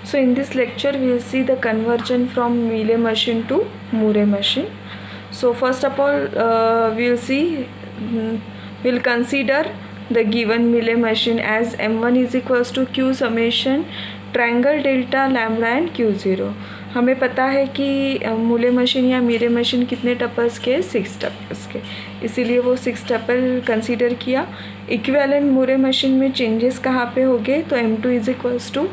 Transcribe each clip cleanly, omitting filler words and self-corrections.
So in this lecture we will see the conversion from Mealy machine to Moore machine. So first of all we'll consider the given Mealy machine as M1 is equals to Q summation triangle delta lambda and Q0. हमें पता है कि मूले machine या मीरे machine कितने tuples के, 6 tuples के, इसीलिए वो 6 टपल कंसीडर किया. इक्विवेलेंट मूरे मशीन में चेंजेस कहाँ पे हो गए, तो M2 is equals to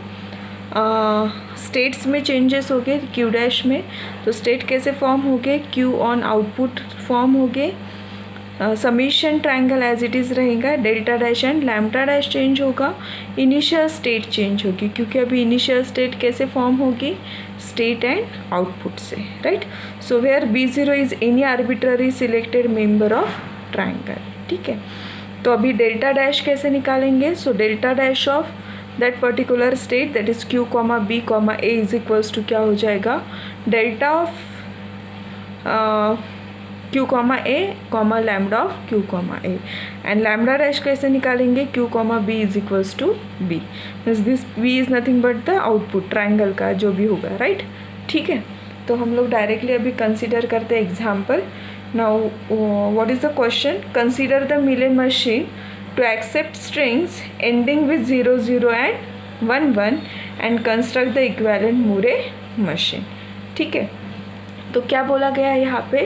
states में चेंजेस हो गए Q डैश में. तो स्टेट कैसे फॉर्म हो गए, Q ऑन आउटपुट फॉर्म हो गए. Summation triangle as it is रहेगा, delta dash and lambda dash change होगा, इनिशियल स्टेट चेंज होगी क्योंकि अभी इनिशियल स्टेट कैसे फॉर्म होगी, स्टेट एंड आउटपुट से, right. So where B0 is any arbitrary selected member of triangle. ठीक है, तो अभी डेल्टा डैश कैसे निकालेंगे, so delta dash of that particular state that is Q comma B comma A is equals to क्या हो जाएगा, delta of Q comma A comma lambda of Q comma A. And lambda dash कैसे निकालेंगे, Q comma B is equals to B. This B is nothing but the output triangle का जो भी होगा, right. ठीक है, तो हम लोग डायरेक्टली अभी कंसिडर करते हैं example. Now what is the question, consider the Mealy machine to accept strings ending with 0 0 and 1 1 and construct the equivalent Moore machine. ठीक है, तो क्या बोला गया है यहाँ पे,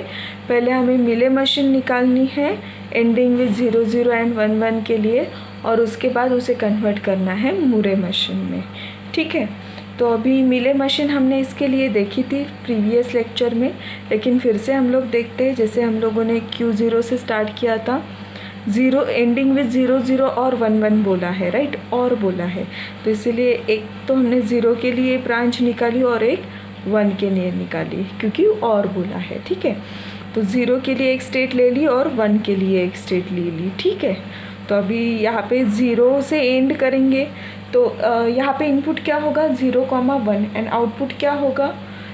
पहले हमें Mealy मशीन निकालनी है एंडिंग विथ 0 0 एंड 1 1 के लिए, और उसके बाद उसे कन्वर्ट करना है मूरे मशीन में. ठीक है, तो अभी Mealy मशीन हमने इसके लिए देखी थी प्रीवियस लेक्चर में, लेकिन फिर से हम लोग देखते हैं. जैसे हम लोगों ने Q0 से स्टार्ट किया था, 0 एंडिंग विथ 0 0 और 1 1 बोला है, राइट, और बोला है, तो इसीलिए एक तो हमने 0 के लिए ब्रांच निकाली और एक 1 के लिए निकाली क्योंकि और बोला है. ठीक है, तो 0 के लिए एक स्टेट ले ली और 1 के लिए एक स्टेट ले ली. ठीक है, तो अभी यहाँ पे 0 से एंड करेंगे, तो यहाँ पे इनपुट क्या होगा, 0 कॉमा 1 एंड आउटपुट क्या होगा,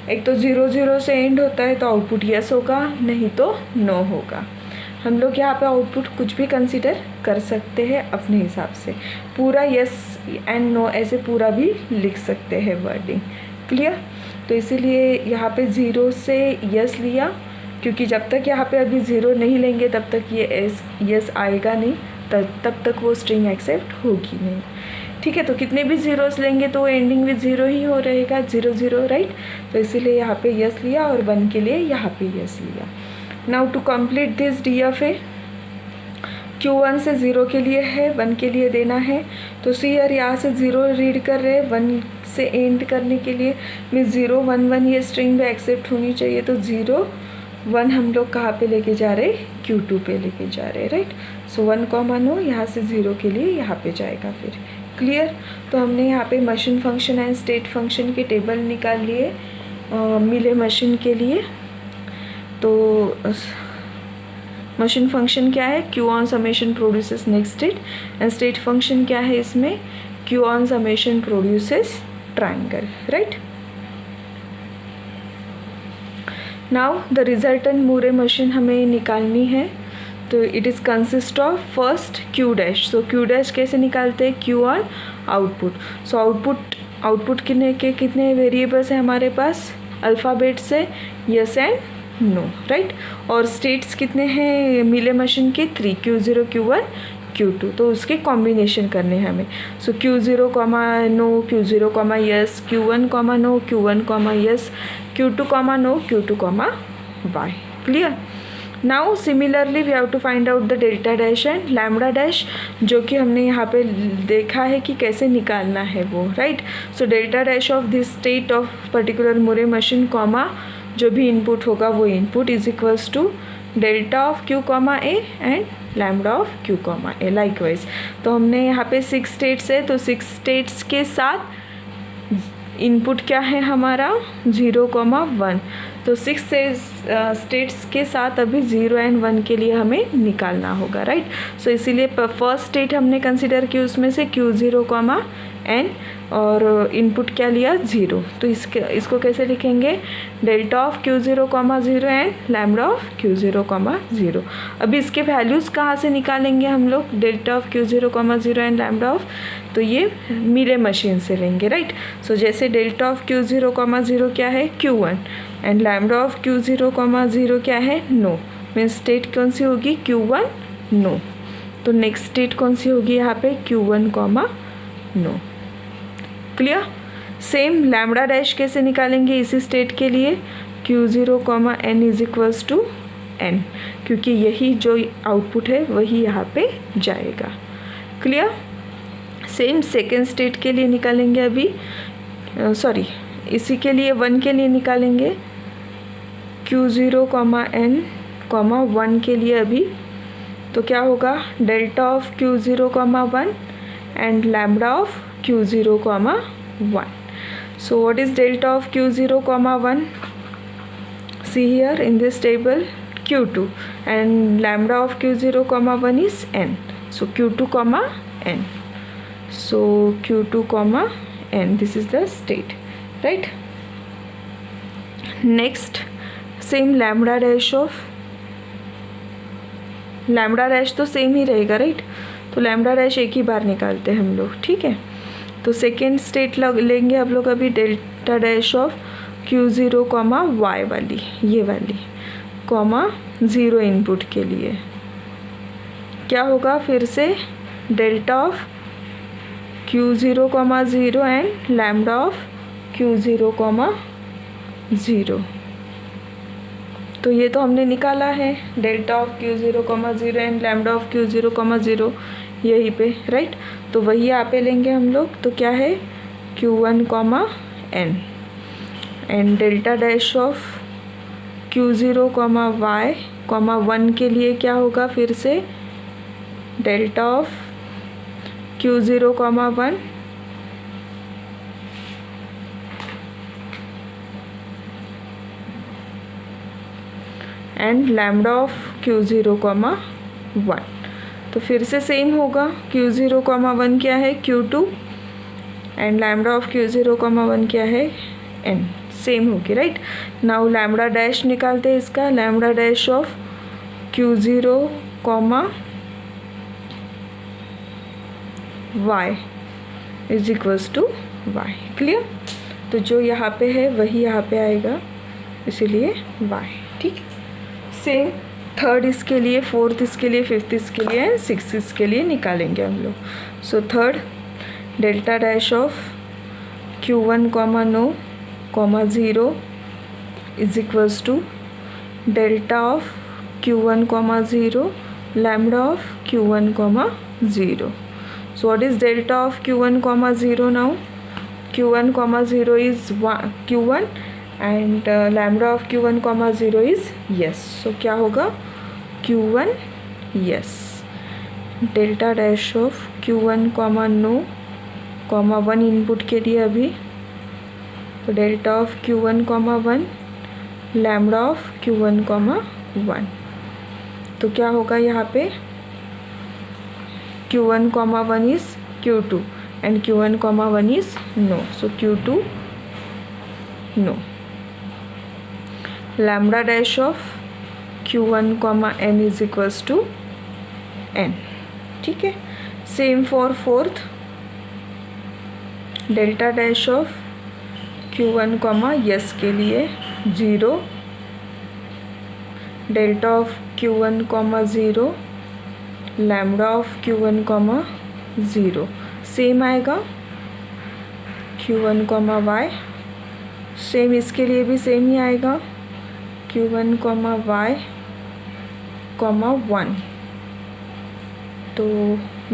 एक तो 0 0 से एंड होता है तो आउटपुट यस होगा, नहीं तो नो होगा. हम लोग यहाँ पे आउटपुट कुछ भी कंसीडर कर सकते हैं अपने हिसाब से, पूरा यस एंड नो ऐसे पूरा भी लिख सकते हैं वर्डिंग. क्लियर, तो इसीलिए यहाँ पे 0 से यस लिया क्योंकि जब तक यहाँ पे अभी 0 नहीं लेंगे तब तक ये यस आएगा नहीं, तब तक वो स्ट्रिंग एक्सेप्ट होगी नहीं. ठीक है, तो कितने भी ज़ीरोस लेंगे तो एंडिंग विथ 0 ही हो रहेगा, 0 0, राइट. तो इसीलिए यहाँ पे यस लिया और 1 के लिए यहाँ पे यस लिया. Now to complete this DFA, Q1 से 0 के लिए है, 1 के लिए देना है. तो सी यार यहाँ से 0 रीड कर रहे हैं, 1 से एंड करने के लिए मीन 0 1 1 ये स्ट्रिंग में एक्सेप्ट होनी चाहिए. तो 0 1 हम लोग कहाँ पे लेके जा रहे, Q2 पे लेके जा रहे, राइट. सो 1 कॉमा नो यहाँ से 0 के लिए यहाँ पे जाएगा फिर. क्लियर, तो हमने यहाँ पे machine function and state function के टेबल निकाल लिए Mealy मशीन के लिए. तो मशीन फंक्शन क्या है, Q on summation produces next state, and state function क्या है इसमें, Q on summation produces triangle, right. Now the resultant Moore machine हमें निकालनी है, तो it is consist of first Q dash. So Q dash कैसे निकालते हैं, Q on output. So output कितने वेरिएबल्स हैं हमारे पास, अल्फ़ाबेट से यस एंड नो, राइट. और स्टेट्स कितने हैं Mealy मशीन के, 3, Q0 Q1 Q2, तो उसके कॉम्बिनेशन करने हैं हमें. So Q0 comma no, Q0 comma yes, Q1 comma no, Q1 comma yes, Q2 comma no, Q2 comma Y. Clear. Now similarly we have to find out the delta dash and lambda dash, जो कि हमने यहाँ पे देखा है कि कैसे निकालना है वो, right. So delta dash of this state of particular Moore machine comma जो भी इनपुट होगा वो input is equals to delta of Q comma A and lambda of Q comma A likewise. तो हमने यहाँ पे 6 स्टेट्स है, तो 6 स्टेट्स के साथ इनपुट क्या है हमारा, 0 कॉमा 1. तो 6 स्टेट्स के साथ अभी 0 एंड 1 के लिए हमें निकालना होगा, राइट. सो इसीलिए फर्स्ट स्टेट हमने कंसिडर की, उसमें से Q0 कॉमा n और इनपुट क्या लिया 0, तो इसको कैसे लिखेंगे, delta of Q0, 0 and lambda of Q0, 0। अभी इसके वैल्यूज़ कहाँ से निकालेंगे हम लोग, delta of Q0, 0 and lambda of, तो ये मिले मशीन से लेंगे, राइट। सो जैसे डेल्टा ऑफ Q0, 0 क्या है Q1 and lambda of Q0, 0 क्या है नो, मीन्स स्टेट कौन सी होगी Q1 नो, तो नेक्स्ट स्टेट कौन सी होगी यहाँ पे Q1, no. Clear. Same lambda dash कैसे निकालेंगे इसी स्टेट के लिए, Q0, n is equals to n, क्योंकि यही जो आउटपुट है वही यहाँ पे जाएगा। क्लियर। सेम सेकेंड स्टेट के लिए निकालेंगे अभी, सॉरी इसी के लिए 1 के लिए निकालेंगे, Q0, n, 1 के लिए अभी, तो क्या होगा delta of Q0, 1 and lambda of Q0, 1. So what is delta of Q0, 1? See here in this table Q2 and lambda of Q0, 1 is n. So Q2, n. So Q2, n. This is the state, right? Next, same lambda dash of lambda dash तो same ही रहेगा, right. तो lambda dash एक ही बार निकालते हैं हम लोग, ठीक है। तो सेकेंड स्टेट लेंगे आप लोग अभी, delta dash of Q0, y वाली, ये वाली, 0 इनपुट के लिए क्या होगा, फिर से delta of Q0, 0 and lambda of Q0, 0। तो ये तो हमने निकाला है, delta of Q0, 0 and lambda of Q0, 0 यहीं पे, राइट। तो वही यहाँ पे लेंगे हम लोग, तो क्या है Q1, n and delta dash of Q0, y, 1 के लिए क्या होगा, फिर से delta of Q0, 1 and lambda of Q0, 1। तो फिर से सेम होगा, Q0, 1 क्या है Q2 and lambda of Q0, 1 क्या है n, सेम होगी, राइट। नाउ लैम्डा डैश निकालते हैं इसका, lambda dash of Q0, y is equals to y। Clear. तो जो यहाँ पे है वही यहाँ पे आएगा, इसीलिए y, ठीक। सेम थर्ड इसके लिए, फोर्थ इसके लिए, फिफ्थ इसके लिए एंड सिक्स्थ इसके लिए निकालेंगे हम लोग। So third delta dash of Q1, no, 0 is equals to delta of Q1, 0 lambda of Q1, 0। So what is delta of Q1, 0 now, Q1, 0 is Q1 and lambda of Q1, 0 is yes. So क्या होगा Q1 yes, delta dash of Q1, no, 1 input के लिए अभी, तो delta of Q1, 1 lambda of Q1, 1। तो क्या होगा यहाँ पे Q1, 1 is Q2 and Q1, 1 is no, so Q2 no. Lambda dash of Q1, n is equals to n, ठीक है। Same for fourth, delta dash of Q1, yes के लिए 0, delta of Q1, 0 lambda of Q1, 0 same आएगा, Q1, y same इसके लिए भी same ही आएगा, Q1, y, 1। तो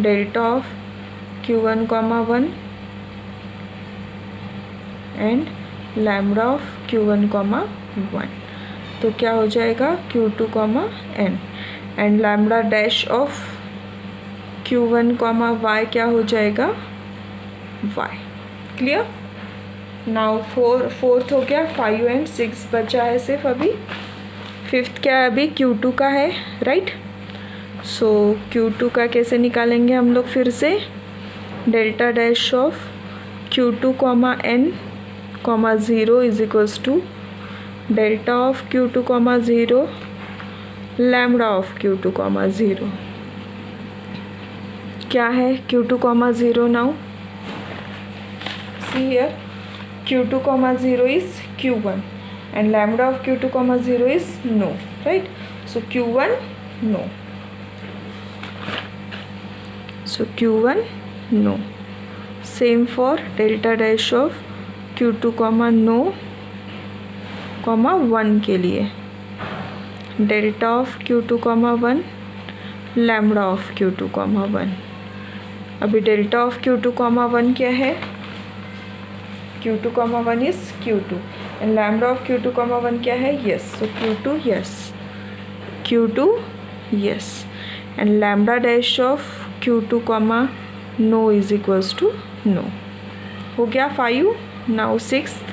delta of Q1, 1 and lambda of Q1, 1। तो क्या हो जाएगा Q2, n and lambda dash of Q1, y क्या हो जाएगा y। क्लियर। नाउ फोर्थ हो गया, 5 एंड 6 बचा है सिर्फ अभी। फिफ्थ क्या है अभी Q2 का है, राइट। सो Q2 का कैसे निकालेंगे हम लोग, फिर से delta dash of Q2 comma n comma 0 is equals to delta of Q2 comma 0 lambda of Q2 comma 0. क्या है Q2 comma 0 now? See here, Q2 comma 0 is Q1 and lambda of Q2 comma 0 is no, right? So Q1 no. So Q1 no. Same for delta dash of Q2 comma no comma 1 के लिए delta of Q2 comma 1 lambda of Q2 comma 1. अभी delta of Q2 comma 1 क्या है? Q2 comma 1 is Q2 and lambda of Q2 comma 1 क्या है? Yes. So Q2 yes, Q2 yes and lambda dash of Q2 comma no is equals to no. हो गया 5. Now sixth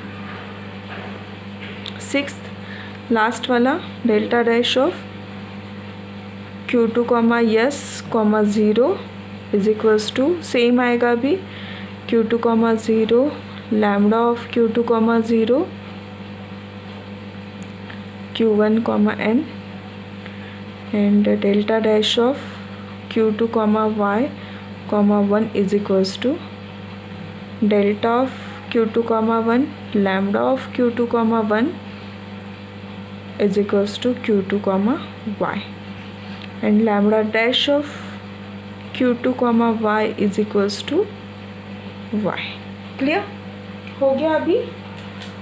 last वाला delta dash of Q2 comma yes comma 0 is equals to same आएगा अभी Q2 comma 0 lambda of Q2 comma 0 Q1 comma n and delta dash of Q2 comma y comma 1 is equals to delta of Q2 comma 1 lambda of Q2 comma 1 is equals to Q2 comma y and lambda dash of Q2 comma y is equals to y. Clear हो गया? अभी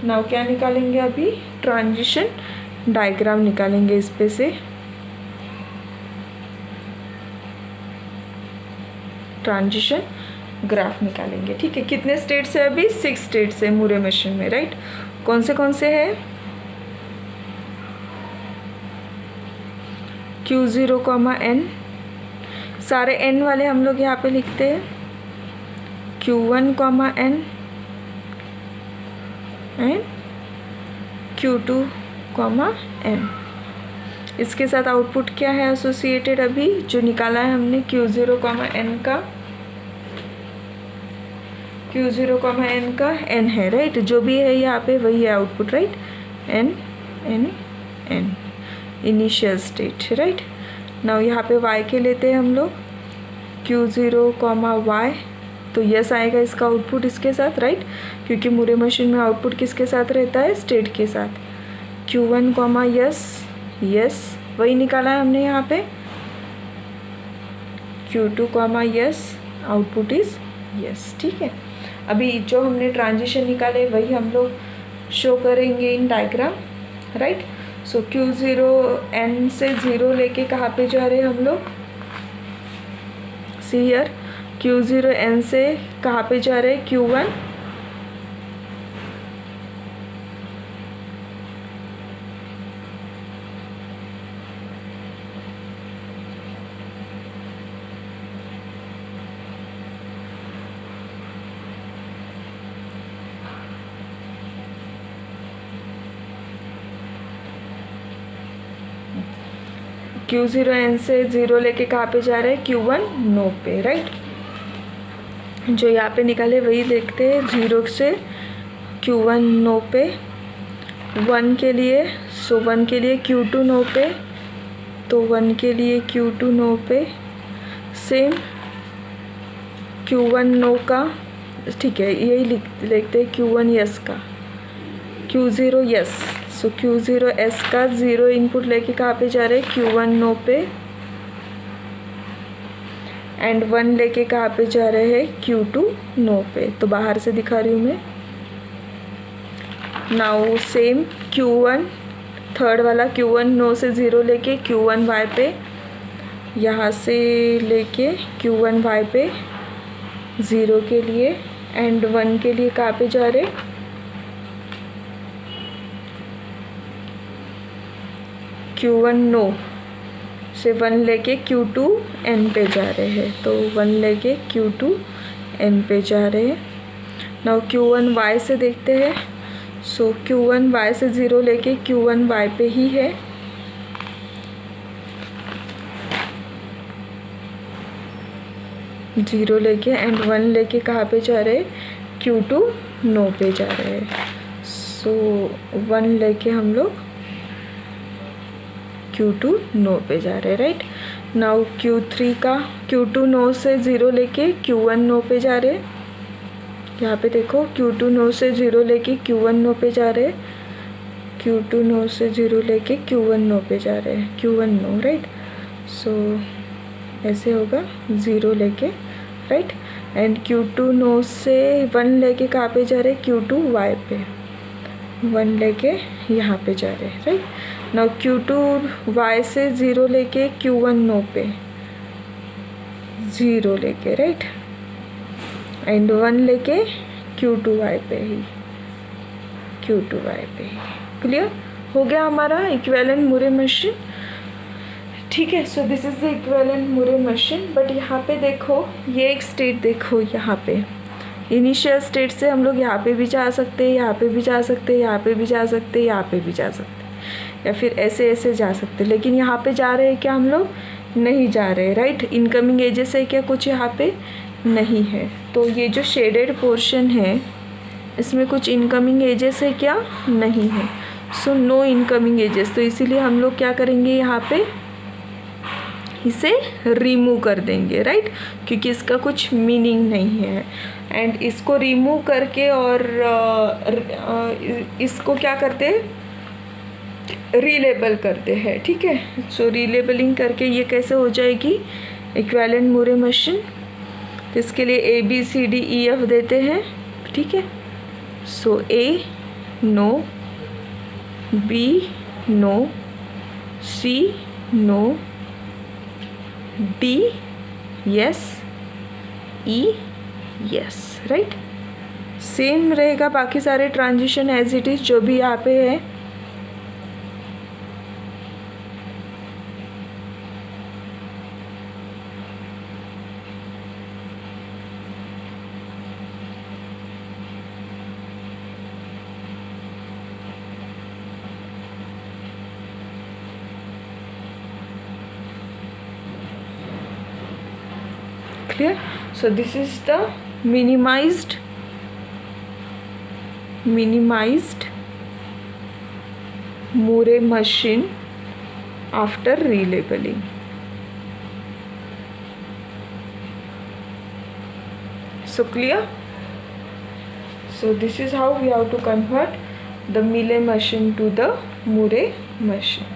now क्या निकालेंगे? अभी transition diagram निकालेंगे इस पे से. ट्रांजिशन ग्राफ निकालेंगे. ठीक है, कितने स्टेट से? अभी 6 स्टेट से मूरे मशीन में, राइट? कौन से है? Q0 comma n, सारे n वाले हम लोग यहाँ पे लिखते हैं. Q1 comma n and Q2 comma n. इसके साथ आउटपुट क्या है एसोसिएटेड? अभी जो निकाला है हमने Q0 comma n का, Q0 comma n का n है, राइट? जो भी है यहाँ पे वही है output, right? n n n initial state, right? Now यहाँ पे y के लेते हैं हम लोग Q0 comma y, तो यस आएगा इसका आउटपुट इसके साथ, राइट? क्योंकि मूरे मशीन में आउटपुट किसके साथ रहता है? स्टेट के साथ. Q1 comma यस, यस वही निकाला है हमने यहाँ पे. Q2 comma yes, output is yes. ठीक है, अभी जो हमने ट्रांजिशन निकाले वही हम लोग शो करेंगे in diagram, right? So Q0 n से 0 लेके कहाँ पे जा रहे हैं हम लोग? सी हियर, Q0 n से कहाँ पे जा रहे हैं? Q1 Q0 n से 0 लेके कहाँ पे जा रहे हैं? Q1 नो पे, राइट? जो यहाँ पे निकाले वही देखते हैं. 0 से Q1 नो पे, 1 के लिए, सो 1 के लिए Q2 नो पे, तो 1 के लिए Q2 नो पे. सेम Q1 नो का, ठीक है, यही लिखते हैं Q1 यस का. Q0 यस, सो Q0 एस का 0 इनपुट लेके कहाँ पे जा रहे हैं? Q1 नो पे एंड 1 लेके कहाँ पे जा रहे हैं? Q2 नो पे. तो बाहर से दिखा रही हूँ मैं. नाउ सेम Q1 थर्ड वाला Q1 नो से 0 लेके Q1 वाई पे, यहाँ से लेके Q1 वाई पे 0 के लिए एंड 1 के लिए कहाँ पे जा रहे? Q1 नो से 1 लेके Q2 n पे जा रहे हैं, तो 1 लेके Q2 n पे जा रहे हैं. नाउ Q1 y से देखते हैं. सो Q1 y से 0 लेके Q1 y पे ही है. जीरो लेके एंड 1 लेके कहाँ पे जा रहे? Q2 नो पे जा रहे हैं। सो 1 लेके हम लोग Q2 नो पे जा रहे हैं, राइट। नाउ Q3 का Q2 नो से 0 लेके Q1 नो पे जा रहे हैं। यहाँ पे देखो Q2 नो से 0 लेके Q1 नो पे जा रहे हैं, Q2 नो से 0 लेके Q1 नो पे जा रहे हैं, Q1 नो, राइट। सो ऐसे होगा 0 लेके, राइट। एंड Q2 नो से 1 लेके कहाँ पे जा रहे हैं, Q2 Y पे, 1 लेके यहाँ पे जा रहे हैं, राइट। नाउ Q2 Y से 0 लेके Q1 नो पे 0 लेके, राइट। एंड 1 लेके Q2 Y पे ही, Q2 Y पे ही। क्लियर हो गया हमारा इक्विवेलेंट मूरे मशीन, ठीक है। So this is the equivalent Moore machine. But यहाँ पे देखो, ये एक स्टेट देखो, यहाँ पे इनिशियल स्टेट से हम लोग यहाँ पे भी जा सकते हैं, यहाँ पे भी जा सकते हैं, यहाँ पे भी जा सकते हैं, यहाँ पे भी जा सकते हैं, या फिर ऐसे ऐसे जा सकते हैं। लेकिन यहाँ पे जा रहे हैं क्या हम लोग, नहीं जा रहे, राइट। इनकमिंग एजेस है क्या कुछ यहाँ पे नहीं है। तो ये जो शेडेड पोर्शन है इसमें कुछ इनकमिंग एजेस है क्या, नहीं है। So no incoming edges. तो इसीलिए हम लोग क्या करेंगे, यहाँ पे इसे रिमूव कर देंगे, राइट, क्योंकि इसका कुछ मीनिंग नहीं है। एंड इसको रिमूव करके और इसको क्या करते हैं, रीलेबल करते हैं, ठीक है। सो रीलेबलिंग करके ये कैसे हो जाएगी इक्विवेलेंट मूरे मशीन। इसके लिए ABCDEF देते हैं, ठीक है। So A no, B no, C no, D yes, E yes, right. Same रहेगा बाकी सारे ट्रांजिशन एज इट इज़ जो भी यहाँ पे है। Clear? So this is the minimized Murray machine after relabeling. So clear? So this is how we have to convert the Mealy machine to the Murray machine.